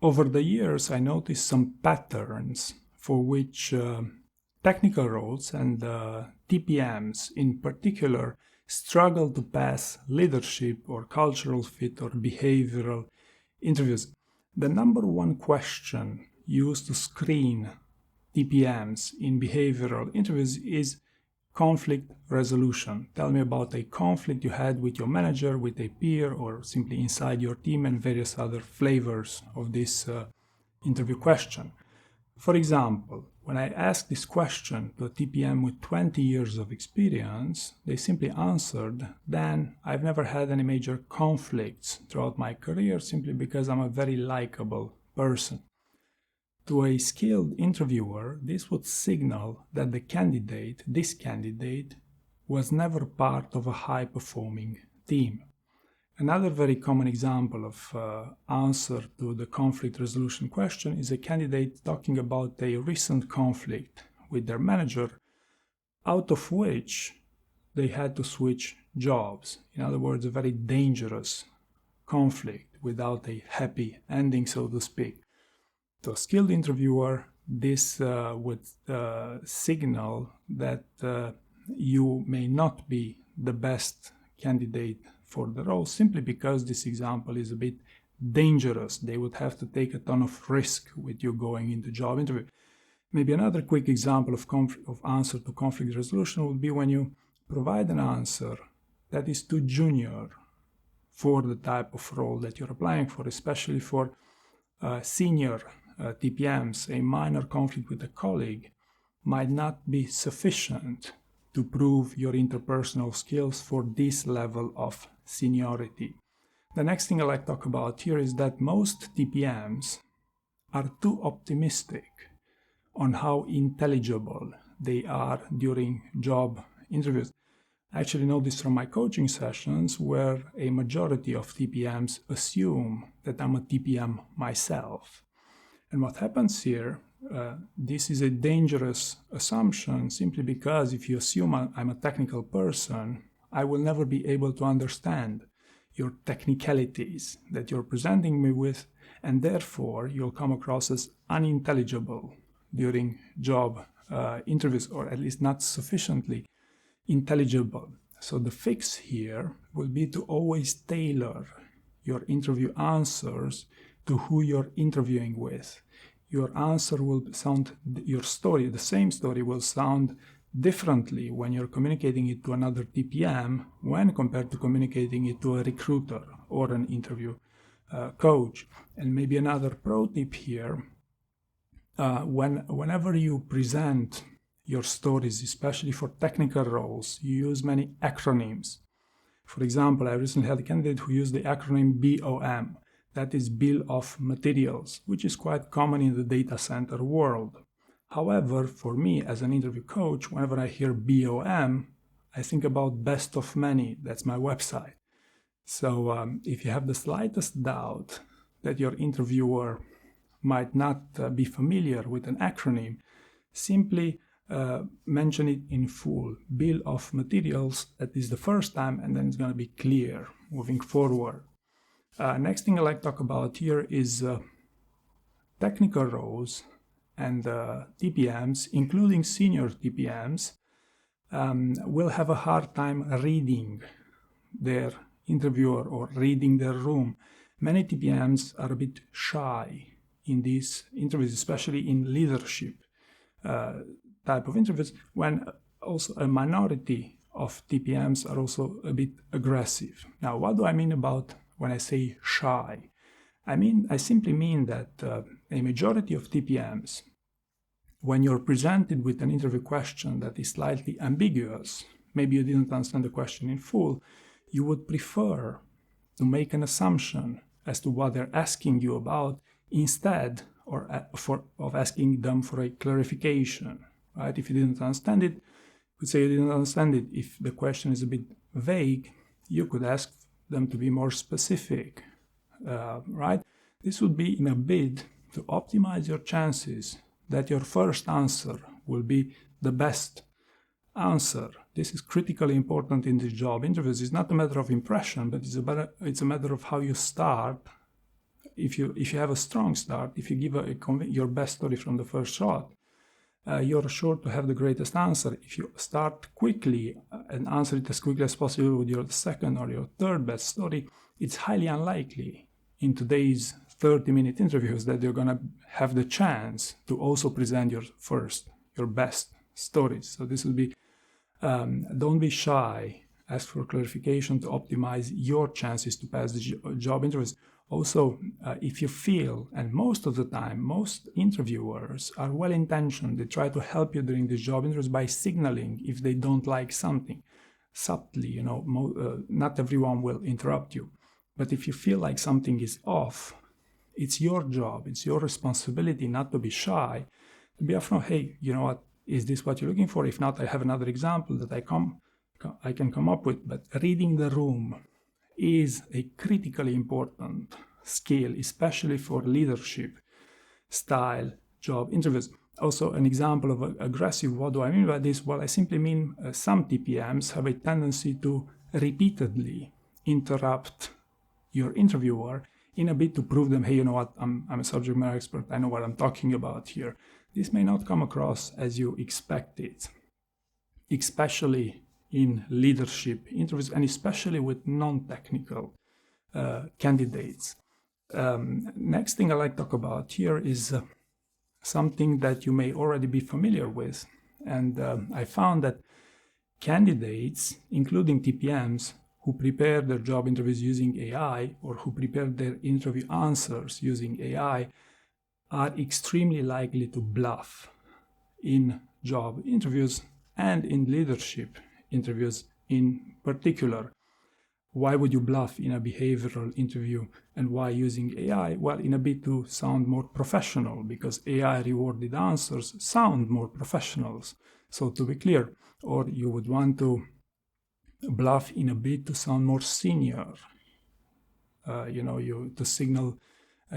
Over the years, I noticed some patterns for which technical roles and TPMs in particular struggle to pass leadership or cultural fit or behavioral interviews. The number one question used to screen TPMs in behavioral interviews is conflict resolution. Tell me about a conflict you had with your manager, with a peer, or simply inside your team, and various other flavors of this interview question. For example, when I asked this question to a TPM with 20 years of experience, they simply answered, Dan, I've never had any major conflicts throughout my career simply because I'm a very likable person. To a skilled interviewer, this would signal that this candidate, was never part of a high-performing team. Another very common example of answer to the conflict resolution question is a candidate talking about a recent conflict with their manager, out of which they had to switch jobs. In other words, a very dangerous conflict without a happy ending, so to speak. To a skilled interviewer, this would signal that you may not be the best candidate for the role simply because this example is a bit dangerous. They would have to take a ton of risk with you going into job interview. Maybe another quick example of answer to conflict resolution would be when you provide an answer that is too junior for the type of role that you're applying for, especially for senior TPMs. A minor conflict with a colleague might not be sufficient to prove your interpersonal skills for this level of seniority. The next thing I like to talk about here is that most TPMs are too optimistic on how intelligible they are during job interviews. I actually know this from my coaching sessions where a majority of TPMs assume that I'm a TPM myself. And what happens here, this is a dangerous assumption simply because if you assume I'm a technical person, I will never be able to understand your technicalities that you're presenting me with, and therefore you'll come across as unintelligible during job interviews, or at least not sufficiently intelligible. So the fix here will be to always tailor your interview answers to who you're interviewing with. Your answer will sound, your story, the same story will sound differently when you're communicating it to another TPM when compared to communicating it to a recruiter or an interview coach. And maybe another pro tip here, whenever you present your stories, especially for technical roles, you use many acronyms. For example, I recently had a candidate who used the acronym BOM. That is Bill of Materials, which is quite common in the data center world. However, for me as an interview coach, whenever I hear BOM, I think about Best of Many. That's my website. So if you have the slightest doubt that your interviewer might not be familiar with an acronym, simply mention it in full. Bill of Materials, that is the first time, and then it's going to be clear moving forward. Next thing I like to talk about here is technical roles and TPMs, including senior TPMs, will have a hard time reading their interviewer or reading their room. Many TPMs are a bit shy in these interviews, especially in leadership type of interviews, when also a minority of TPMs are also a bit aggressive. Now, what do I mean about when I say shy? I simply mean that a majority of TPMs, when you're presented with an interview question that is slightly ambiguous, maybe you didn't understand the question in full, you would prefer to make an assumption as to what they're asking you about instead of asking them for a clarification. Right? If you didn't understand it, you could say you didn't understand it. If the question is a bit vague, you could ask them to be more specific. Right? This would be in a bid to optimize your chances that your first answer will be the best answer. This is critically important in these job interviews. It's not a matter of impression, but it's a matter of how you start if you have a strong start, if you give your best story from the first shot, you're sure to have the greatest answer. If you start quickly and answer it as quickly as possible with your second or your third best story, it's highly unlikely in today's 30-minute interviews that you're going to have the chance to also present your best stories. So this would be, don't be shy, ask for clarification to optimize your chances to pass the job interviews. Also, if you feel, and most of the time, most interviewers are well-intentioned, they try to help you during these job interviews by signaling if they don't like something. Subtly, not everyone will interrupt you. But if you feel like something is off, it's your job, it's your responsibility not to be shy, to be upfront. Hey, you know what, is this what you're looking for? If not, I have another example that I can come up with. But reading the room is a critically important skill, especially for leadership style job interviews. Also, an example of aggressive, what do I mean by this? Well, I simply mean some TPMs have a tendency to repeatedly interrupt your interviewer in a bid to prove them, hey, you know what, I'm a subject matter expert, I know what I'm talking about here. This may not come across as you expect it, especially in leadership interviews and especially with non-technical candidates. Next thing I like to talk about here is something that you may already be familiar with. And I found that candidates, including TPMs, who prepare their job interviews using AI or who prepare their interview answers using AI are extremely likely to bluff in job interviews and in leadership interviews in particular. Why would you bluff in a behavioral interview and why using AI? Well, in a bit to sound more professional, because AI rewarded answers sound more professionals. So to be clear, or you would want to bluff in a bit to sound more senior, to signal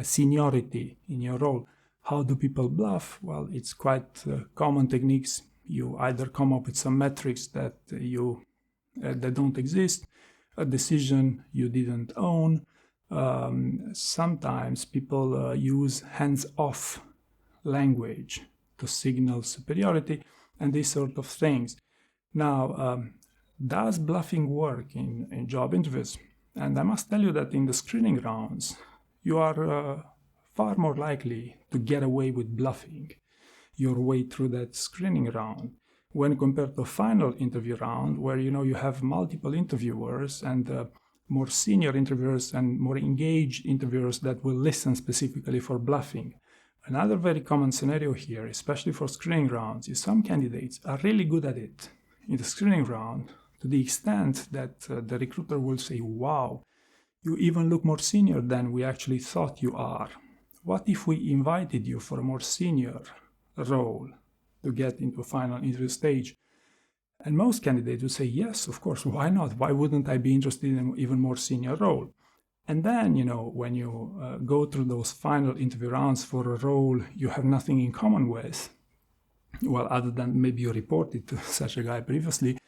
seniority in your role. How do people bluff? Well, it's quite common techniques. You either come up with some metrics that that don't exist, a decision you didn't own. Sometimes people use hands-off language to signal superiority and these sort of things. Now, does bluffing work in job interviews? And I must tell you that in the screening rounds, you are far more likely to get away with bluffing your way through that screening round when compared to a final interview round where you have multiple interviewers and more senior interviewers and more engaged interviewers that will listen specifically for bluffing. Another very common scenario here, especially for screening rounds, is some candidates are really good at it in the screening round to the extent that the recruiter will say, wow, you even look more senior than we actually thought you are. What if we invited you for a more senior role to get into a final interview stage? And most candidates would say, yes, of course, why not? Why wouldn't I be interested in an even more senior role? And then, when you go through those final interview rounds for a role you have nothing in common with, well, other than maybe you reported to such a guy previously,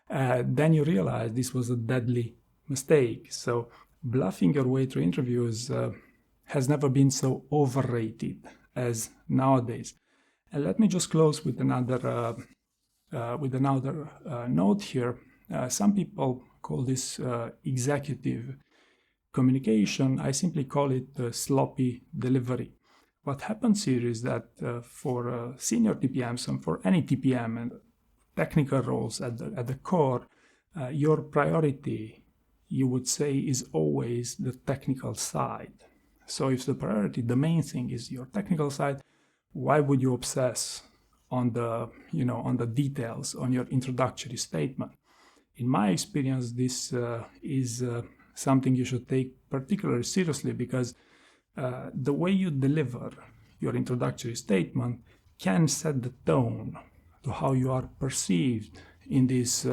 then you realize this was a deadly mistake. So bluffing your way through interviews has never been so overrated as nowadays. And let me just close with another note here. Some people call this executive communication. I simply call it sloppy delivery. What happens here is that for senior TPMs and for any TPM and technical roles at the core, your priority, you would say, is always the technical side. So if the priority, the main thing is your technical side, why would you obsess on the details on your introductory statement? In my experience, this is something you should take particularly seriously, because the way you deliver your introductory statement can set the tone to how you are perceived in these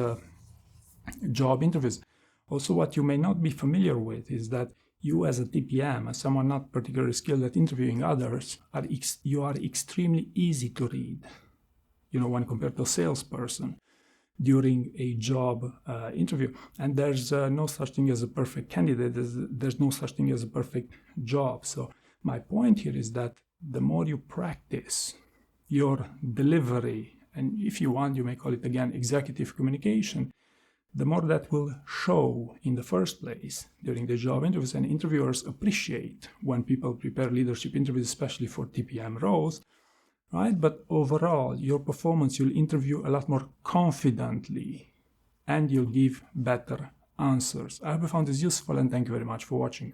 job interviews. Also, what you may not be familiar with is that you as a TPM, as someone not particularly skilled at interviewing others, you are extremely easy to read, when compared to a salesperson during a job interview. And there's no such thing as a perfect candidate. There's no such thing as a perfect job. So My point here is that the more you practice your delivery, and if you want, you may call it again executive communication, the more that will show in the first place during the job interviews. And interviewers appreciate when people prepare leadership interviews, especially for TPM roles, right? But overall, your performance, you'll interview a lot more confidently and you'll give better answers. I hope you found this useful, and thank you very much for watching.